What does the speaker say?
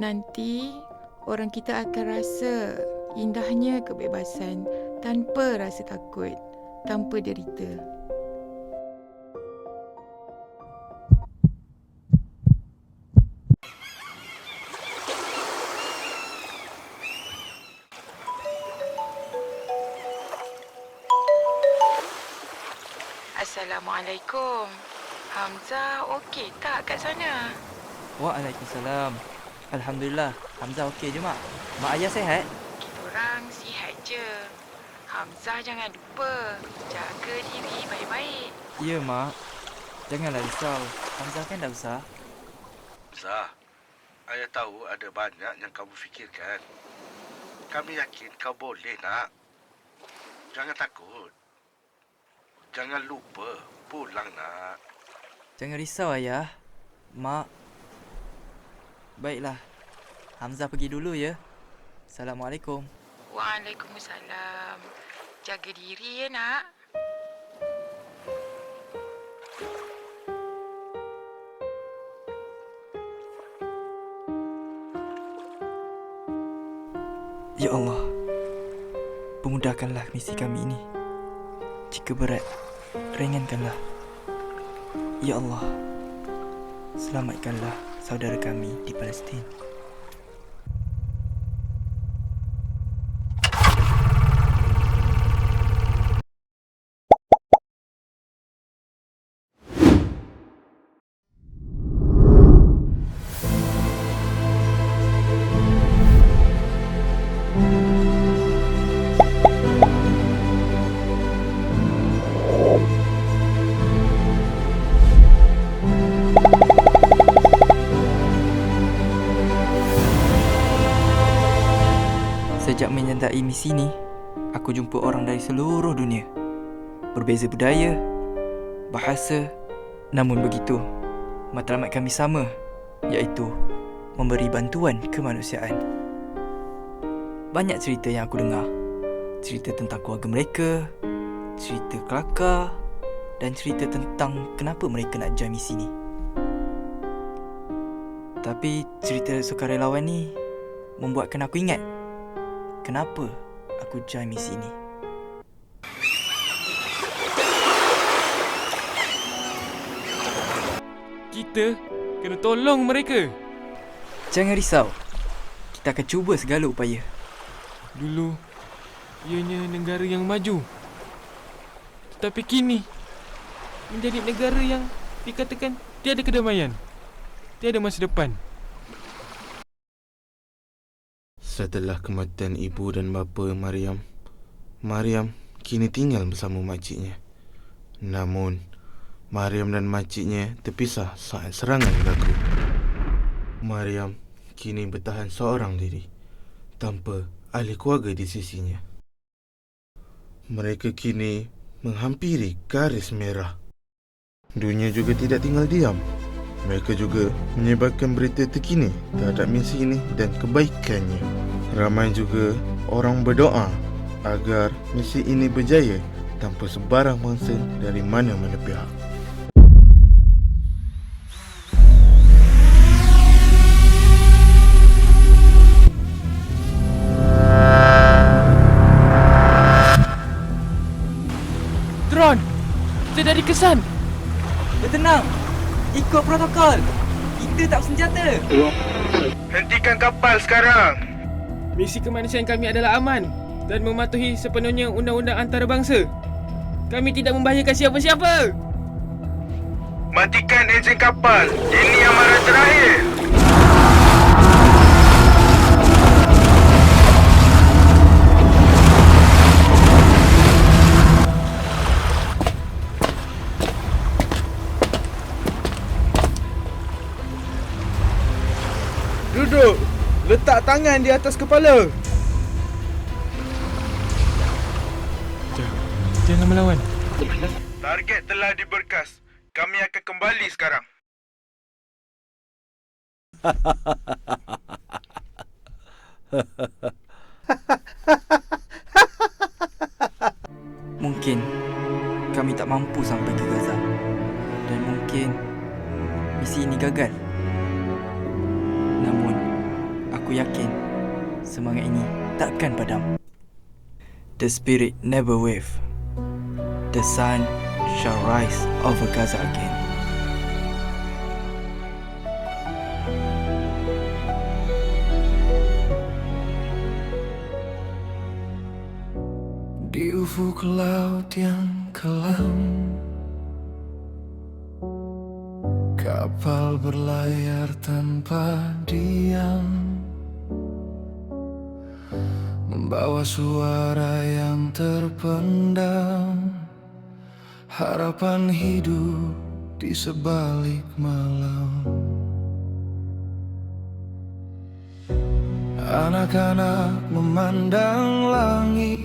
Nanti orang kita akan rasa indahnya kebebasan tanpa rasa takut, tanpa derita. Assalamualaikum. Hamzah okey tak kat sana? Waalaikumsalam. Alhamdulillah, Hamzah okey je, Mak. Mak ayah sihat? Korang sihat je. Hamzah jangan lupa jaga diri baik-baik. Ya, Mak. Janganlah risau. Hamzah kan dah besar. Zah, ayah tahu ada banyak yang kamu fikirkan. Kami yakin kau boleh, nak. Jangan takut. Jangan lupa pulang, nak. Jangan risau, ayah. Mak. Baiklah. Hamzah pergi dulu ya. Assalamualaikum. Waalaikumsalam. Jaga diri ya nak. Ya Allah, pemudahkanlah misi kami ini. Jika berat, ringankanlah. Ya Allah, selamatkanlah saudara kami di Palestin. Sejak menyertai misi ni, aku jumpa orang dari seluruh dunia. Berbeza budaya, bahasa, namun begitu, matlamat kami sama, iaitu memberi bantuan kemanusiaan. Banyak cerita yang aku dengar. Cerita tentang keluarga mereka, cerita kelakar dan cerita tentang kenapa mereka nak join misi ni. Tapi cerita sukarelawan ni membuatkan aku ingat kenapa aku join misi ni. Kita kena tolong mereka. Jangan risau. Kita akan cuba segala upaya. Dulu, ianya negara yang maju. Tetapi kini, menjadi negara yang dikatakan tiada kedamaian, tiada masa depan. Setelah kematian ibu dan bapa Maryam kini tinggal bersama makciknya. Namun, Maryam dan makciknya terpisah saat serangan berlaku. Maryam kini bertahan seorang diri, tanpa ahli keluarga di sisinya. Mereka kini menghampiri garis merah. Dunia juga tidak tinggal diam. Mereka juga menyebarkan berita terkini terhadap misi ini dan kebaikannya. Ramai juga orang berdoa agar misi ini berjaya tanpa sebarang mangsa dari mana-mana pihak. Tron, kita dah dikesan. Bertenang. Ikut protokol. Kita tak bersenjata. Hentikan kapal sekarang. Misi kemanusiaan kami adalah aman dan mematuhi sepenuhnya undang-undang antarabangsa. Kami tidak membahayakan siapa-siapa. Matikan enjin kapal. Ini amaran terakhir. Duduk. Letak tangan di atas kepala. Jangan melawan. Target telah diberkas. Kami akan kembali sekarang. Mungkin kami tak mampu sampai ke Gaza. Dan mungkin misi ini gagal. Namun, aku yakin semangat ini takkan padam. The spirit never wave. The sun shall rise over Gaza again. Di ufuk laut yang kelam, kapal berlayar tanpa diam, membawa suara yang terpendam, harapan hidup di sebalik malam. Anak-anak memandang langit,